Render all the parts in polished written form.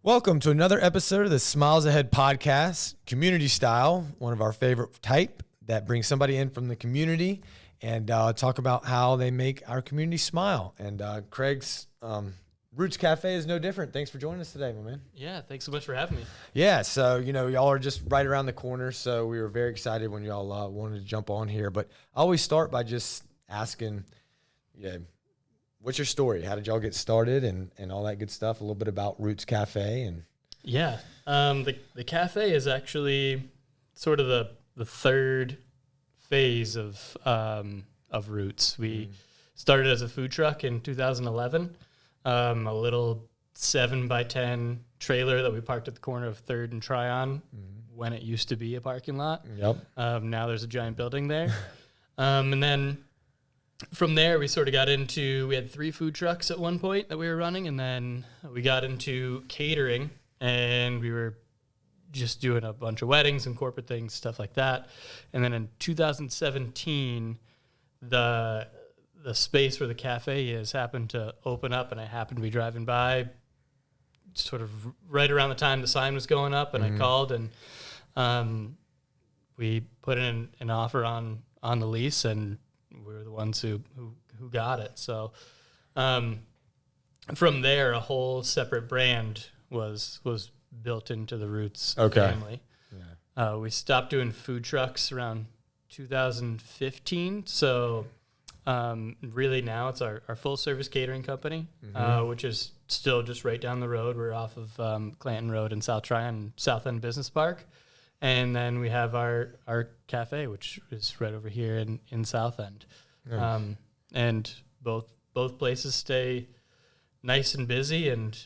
Welcome to another episode of the Smiles Ahead podcast, community style, one of our favorite type that brings somebody in from the community and talk about how they make our community smile. And Craig's Roots Cafe is no different. Thanks for joining us today, my man. Yeah, thanks so much for having me. Yeah, so, y'all are just right around the corner, so we were very excited when y'all wanted to jump on here. But I always start by just asking, what's your story? How did y'all get started and all that good stuff? A little bit about Roots Cafe and the cafe is actually sort of the third phase of Roots. We started as a food truck in 2011, a little 7x10 trailer that we parked at the corner of 3rd and Tryon when it used to be a parking lot. Yep. Now there's a giant building there, and then. From there, we sort of got into, we had 3 food trucks at one point that we were running, and then we got into catering, and we were just doing a bunch of weddings and corporate things, stuff like that. And then in 2017, the space where the cafe is happened to open up, and I happened to be driving by sort of right around the time the sign was going up, and I called, and we put in an offer on the lease, and we were the ones who got it. So from there, a whole separate brand was built into the Roots family. Yeah. We stopped doing food trucks around 2015. So really now it's our full-service catering company, which is still just right down the road. We're off of Clanton Road in South Tryon, South End Business Park. And then we have our cafe, which is right over here in South End. Nice. And both places stay nice and busy and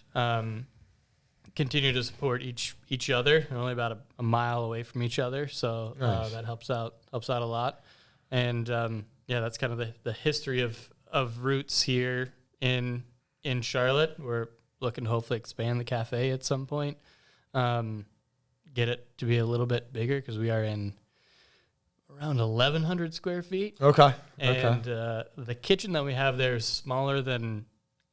continue to support each other. They're only about a mile away from each other, so nice. That helps out a lot. And that's kind of the history of Roots here in Charlotte. We're looking to hopefully expand the cafe at some point. Get it to be a little bit bigger because we are in around 1,100 square feet. Okay. And the kitchen that we have there is smaller than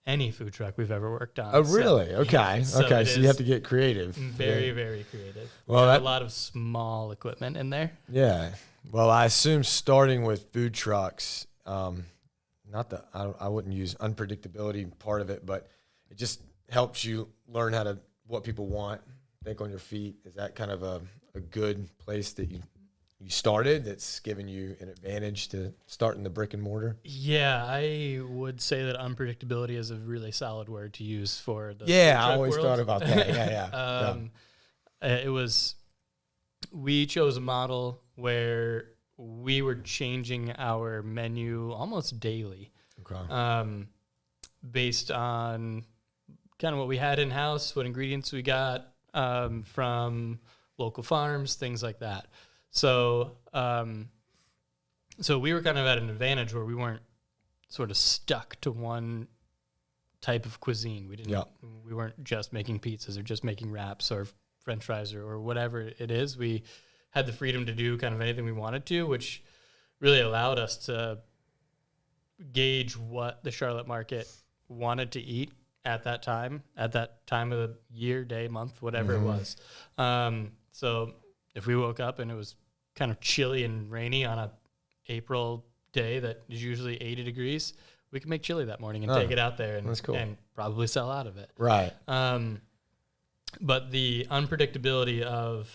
any food truck we've ever worked on. Oh, really? So, okay. So you have to get creative. Very, very creative. Well, a lot of small equipment in there. Yeah. Well, I assume starting with food trucks, I wouldn't use unpredictability part of it, but it just helps you learn what people want. Think on your feet. Is that kind of a good place that you started that's given you an advantage to start in the brick and mortar? Yeah, I would say that unpredictability is a really solid word to use for the I always thought about that. We chose a model where we were changing our menu almost daily. Okay. Based on kind of what we had in-house, what ingredients we got, from local farms, things like that. So we were kind of at an advantage where we weren't sort of stuck to one type of cuisine. We weren't just making pizzas or just making wraps or French fries or whatever it is. We had the freedom to do kind of anything we wanted to, which really allowed us to gauge what the Charlotte market wanted to eat at that time of the year, day, month, whatever it was. So if we woke up and it was kind of chilly and rainy on a April day that is usually 80 degrees, we could make chili that morning and take it out there and probably sell out of it. Right. But the unpredictability of,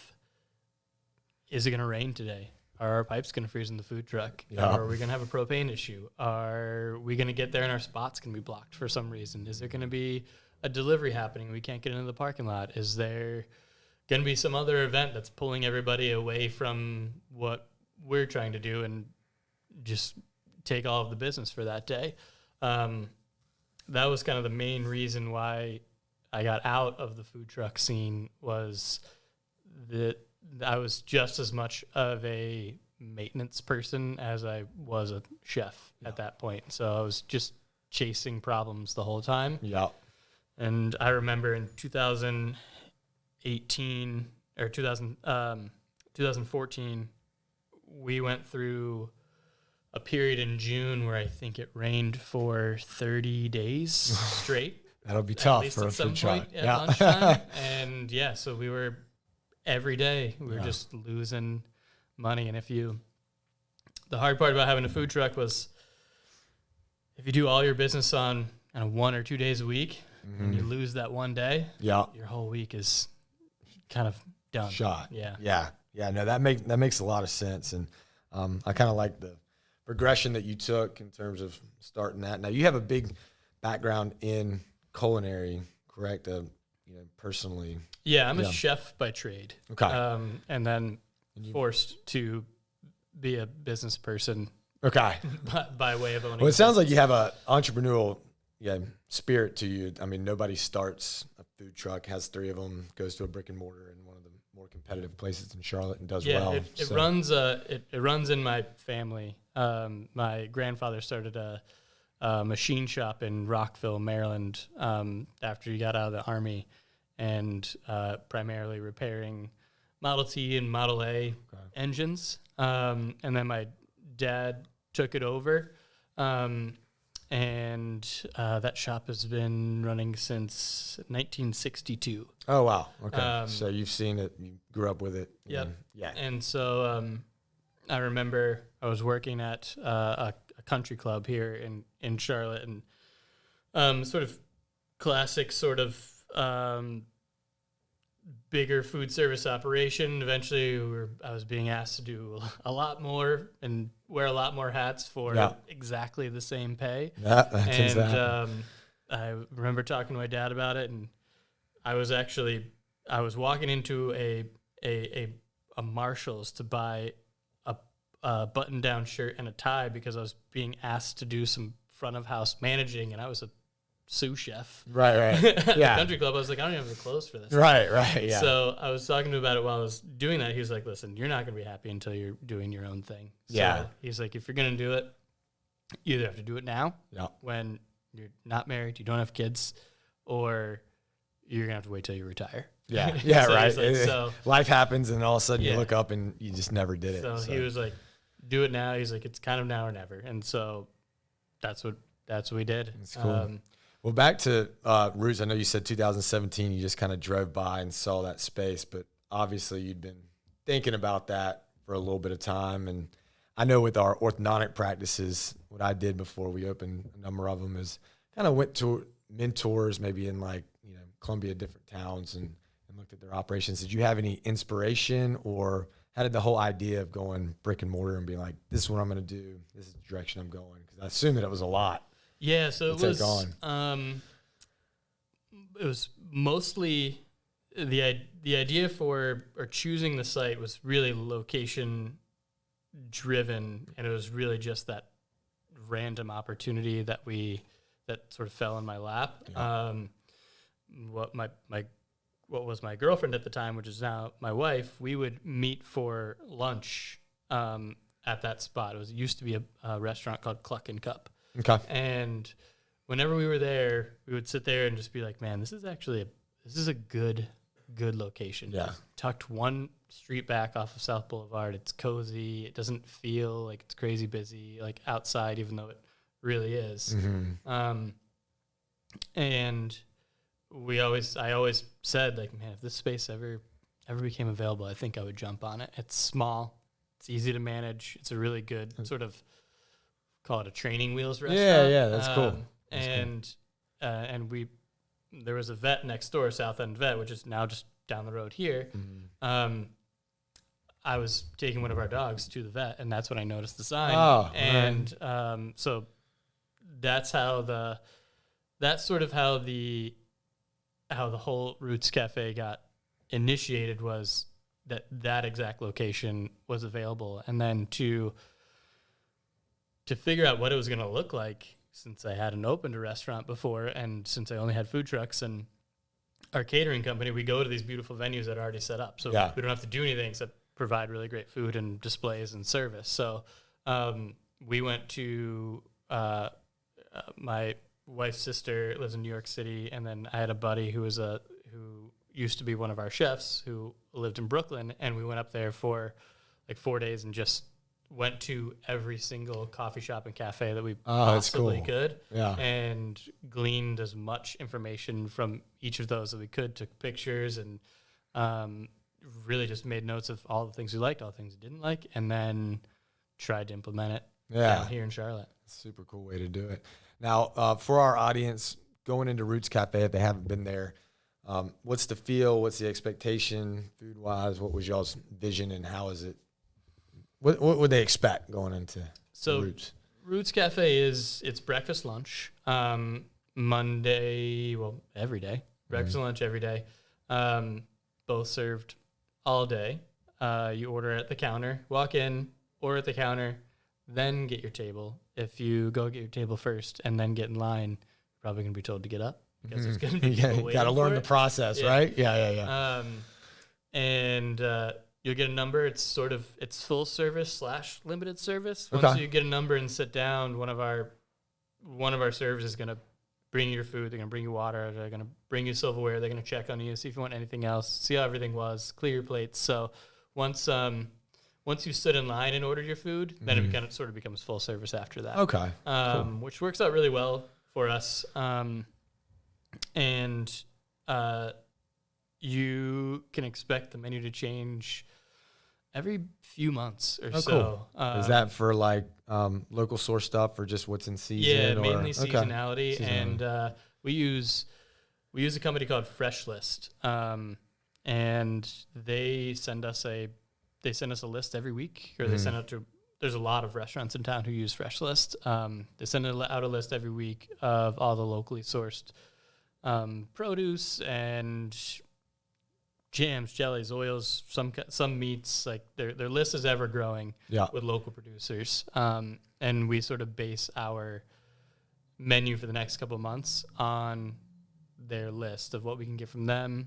is it going to rain today? Are our pipes going to freeze in the food truck? Yeah. Are we going to have a propane issue? Are we going to get there and our spot's going to be blocked for some reason? Is there going to be a delivery happening? We can't get into the parking lot. Is there going to be some other event that's pulling everybody away from what we're trying to do and just take all of the business for that day? That was kind of the main reason why I got out of the food truck scene, was that I was just as much of a maintenance person as I was a chef at that point. So I was just chasing problems the whole time. Yeah. And I remember in 2018 or 2014, we went through a period in June where I think it rained for 30 days straight. That'll be tough least for at a some food truck. point at lunchtime. And so we were every day we were just losing money. And the hard part about having a food truck was if you do all your business on 1 or 2 days a week and you lose that one day, your whole week is kind of done. Shot. Yeah. No, that makes a lot of sense. And I kind of like the progression that you took in terms of starting that. Now you have a big background in culinary, correct? Personally. Yeah, I'm a chef by trade. Okay. And then forced to be a business person. Okay. by way of owning. Well, it sounds like you have a entrepreneurial spirit to you. I mean, nobody starts a food truck, has 3 of them, goes to a brick and mortar in one of the more competitive places in Charlotte and does well. It runs. It runs in my family. My grandfather started a machine shop in Rockville, Maryland, after he got out of the Army, and primarily repairing Model T and Model A engines. And then my dad took it over, and that shop has been running since 1962. Oh, wow. Okay. So you've seen it. You grew up with it. Yep. Yeah. And so I remember I was working at a country club here in Charlotte, and sort of classic sort of bigger food service operation. Eventually I was being asked to do a lot more and wear a lot more hats for exactly the same pay. I remember talking to my dad about it, and I was walking into a Marshall's to buy a button-down shirt and a tie because I was being asked to do some front of house managing, and I was a sous chef. Right. At the country club. I was like, I don't even have the clothes for this. Right. Yeah. So I was talking to him about it while I was doing that. He was like, listen, you're not going to be happy until you're doing your own thing. So he's like, if you're going to do it, you either have to do it now when you're not married, you don't have kids, or you're going to have to wait till you retire. Yeah. So right. Like, so life happens, and all of a sudden you look up and you just never did it. So he was like, do it now. He's like, it's kind of now or never. And so that's what we did. It's cool. Well, back to Roots. I know you said 2017, you just kind of drove by and saw that space, but obviously you'd been thinking about that for a little bit of time. And I know with our orthodontic practices, what I did before we opened a number of them is kind of went to mentors, maybe in Columbia, different towns, and looked at their operations. Did you have any inspiration, or how did the whole idea of going brick and mortar and being like, this is what I'm going to do, this is the direction I'm going? Because I assume that it was a lot. Yeah, so it was mostly the idea for choosing the site was really location driven, and it was really just that random opportunity that sort of fell in my lap. Yeah. What was my girlfriend at the time, which is now my wife, we would meet for lunch at that spot. It used to be a restaurant called Cluck and Cup. Okay. And whenever we were there, we would sit there and just be like, man, this is a good location. Yeah. Tucked one street back off of South Boulevard. It's cozy. It doesn't feel like it's crazy busy, like outside, even though it really is. Mm-hmm. And I always said, like, man, if this space ever became available, I think I would jump on it. It's small. It's easy to manage. It's a really good sort of, call it a training wheels restaurant. Yeah, that's cool. And there was a vet next door, South End Vet, which is now just down the road here. Mm-hmm. I was taking one of our dogs to the vet, and that's when I noticed the sign. Oh, and so that's how the whole Roots Cafe got initiated, was that exact location was available. And then to figure out what it was going to look like, since I hadn't opened a restaurant before, and since I only had food trucks and our catering company, we go to these beautiful venues that are already set up. So we don't have to do anything except provide really great food and displays and service. So we went to my wife's sister lives in New York City, and then I had a buddy who used to be one of our chefs who lived in Brooklyn, and we went up there for like 4 days and just went to every single coffee shop and cafe that we that's possibly cool. could, Yeah. and gleaned as much information from each of those that we could, took pictures, and really just made notes of all the things we liked, all the things we didn't like, and then tried to implement it down here in Charlotte. Super cool way to do it. Now, for our audience, going into Roots Cafe, if they haven't been there, what's the feel? What's the expectation food-wise? What was y'all's vision, and how is it? What would they expect going into Roots? Roots Cafe it's breakfast, lunch, Monday, well, every day. Breakfast and lunch every day. Both served all day. You order at the counter, walk in, order at the counter, then get your table. If you go get your table first and then get in line, you're probably going to be told to get up because there's going to be people waiting. Got to learn the process, right? Yeah. And you'll get a number. It's full service / limited service. Once you get a number and sit down, one of our servers is going to bring you your food. They're going to bring you water. They're going to bring you silverware. They're going to check on you, see if you want anything else, see how everything was, clear your plates. So once you stood in line and ordered your food, then it sort of becomes full service after that. Okay. Cool. Which works out really well for us. And you can expect the menu to change every few months or so. Cool. Is that for like local source stuff or just what's in season? Yeah, mainly seasonality. And we use a company called Fresh List, and they send us a list every week, or they send out to. There's a lot of restaurants in town who use Fresh List. They send out a list every week of all the locally sourced produce and jams, jellies, oils, some meats. Like their list is ever growing with local producers. And we sort of base our menu for the next couple of months on their list of what we can get from them,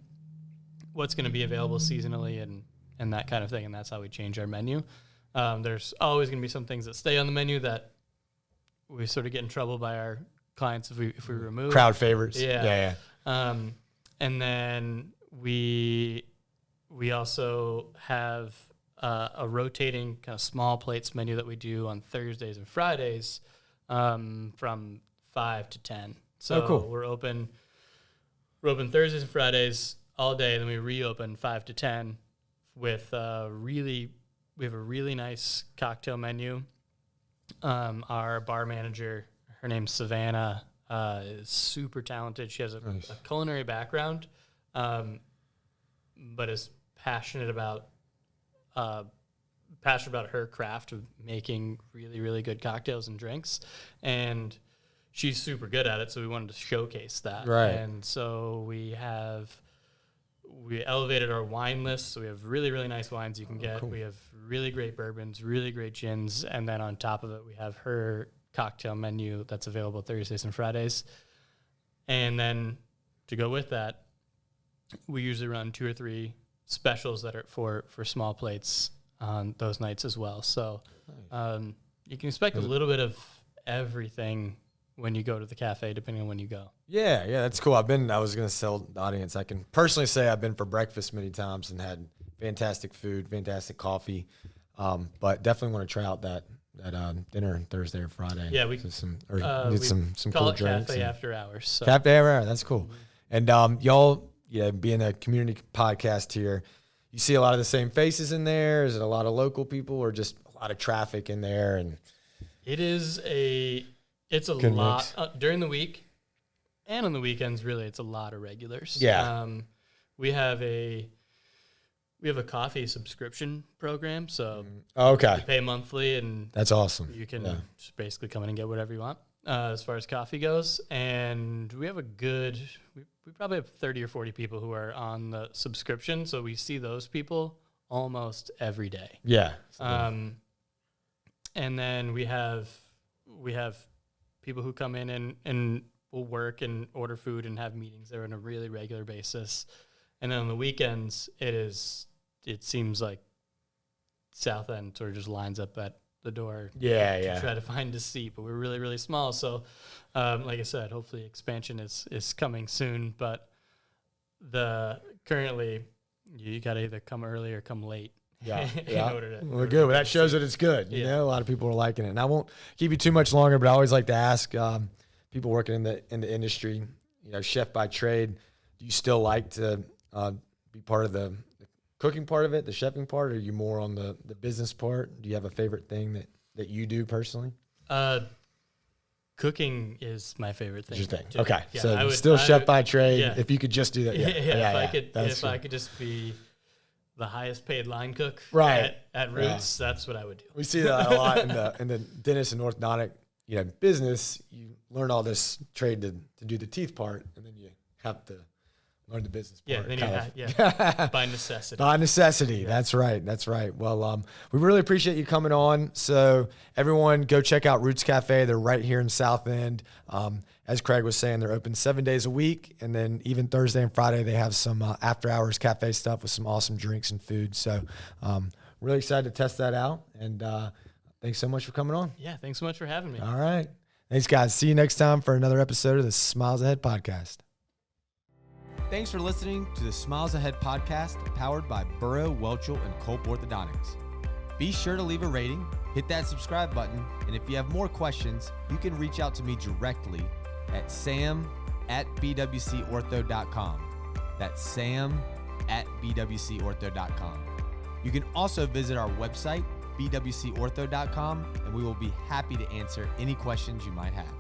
what's going to be available seasonally, and that kind of thing. And that's how we change our menu. There's always going to be some things that stay on the menu that we sort of get in trouble by our clients if we remove. Crowd favorites. Yeah. And then we also have a rotating kind of small plates menu that we do on Thursdays and Fridays from 5 to 10. So cool. We're open Thursdays and Fridays all day, and then we reopen 5 to 10 with we have a really nice cocktail menu. Our bar manager, her name's Savannah, is super talented. She has a culinary background, but is passionate about her craft of making really, really good cocktails and drinks. And she's super good at it, so we wanted to showcase that. Right. And so we elevated our wine list, so we have really, really nice wines you can get. Cool. We have really great bourbons, really great gins, and then on top of it, we have her cocktail menu that's available Thursdays and Fridays. And then to go with that, we usually run 2 or 3 specials that are for small plates on those nights as well. So you can expect a little bit of everything when you go to the cafe, depending on when you go. Yeah, that's cool. I was going to tell the audience, I can personally say I've been for breakfast many times and had fantastic food, fantastic coffee, but definitely want to try out that dinner Thursday or Friday. Yeah, we did some cool drinks. Cafe after hours. So. Cafe after hours, that's cool. And y'all, being a community podcast here, you see a lot of the same faces in there. Is it a lot of local people or just a lot of traffic in there? And it's a lot during the week and on the weekends. Really, it's a lot of regulars. Yeah. We have a coffee subscription program, so you pay monthly, and that's awesome. You can just basically come in and get whatever you want as far as coffee goes. And we have we probably have 30 or 40 people who are on the subscription, so we see those people almost every day. Yeah. And then we have people who come in and will work and order food and have meetings there on a really regular basis. And then on the weekends, it seems like South End sort of just lines up at the door to try to find a seat. But we're really, really small. So, like I said, hopefully expansion is coming soon. But currently, you got to either come early or come late Yeah. in order to. Well, good. Well, that shows that it's good. You know, a lot of people are liking it. And I won't keep you too much longer, but I always like to ask people working in the industry, you know, chef by trade, do you still like to be part of the cooking part of it, the chefing part, or are you more on the business part? Do you have a favorite thing that you do personally? Cooking is my favorite thing. Okay, yeah, so still chef by trade. If you could just do that, if I could just be the highest paid line cook, at Roots, that's what I would do. We see that a lot in the dentist and orthodontic, you know, business. You learn all this trade to do the teeth part, and then you have to learn the business part. By necessity. By necessity. Yeah. That's right. Well, we really appreciate you coming on. So everyone go check out Roots Cafe. They're right here in South End. As Craig was saying, they're open 7 days a week. And then even Thursday and Friday, they have some after hours cafe stuff with some awesome drinks and food. So really excited to test that out. And thanks so much for coming on. Yeah, thanks so much for having me. All right. Thanks, guys. See you next time for another episode of the Smiles Ahead podcast. Thanks for listening to the Smiles Ahead podcast, powered by Burrow Welchel Culp Orthodontics. Be sure to leave a rating, hit that subscribe button, and if you have more questions, you can reach out to me directly at sam@bwcortho.com. That's sam@bwcortho.com. You can also visit our website, bwcortho.com, and we will be happy to answer any questions you might have.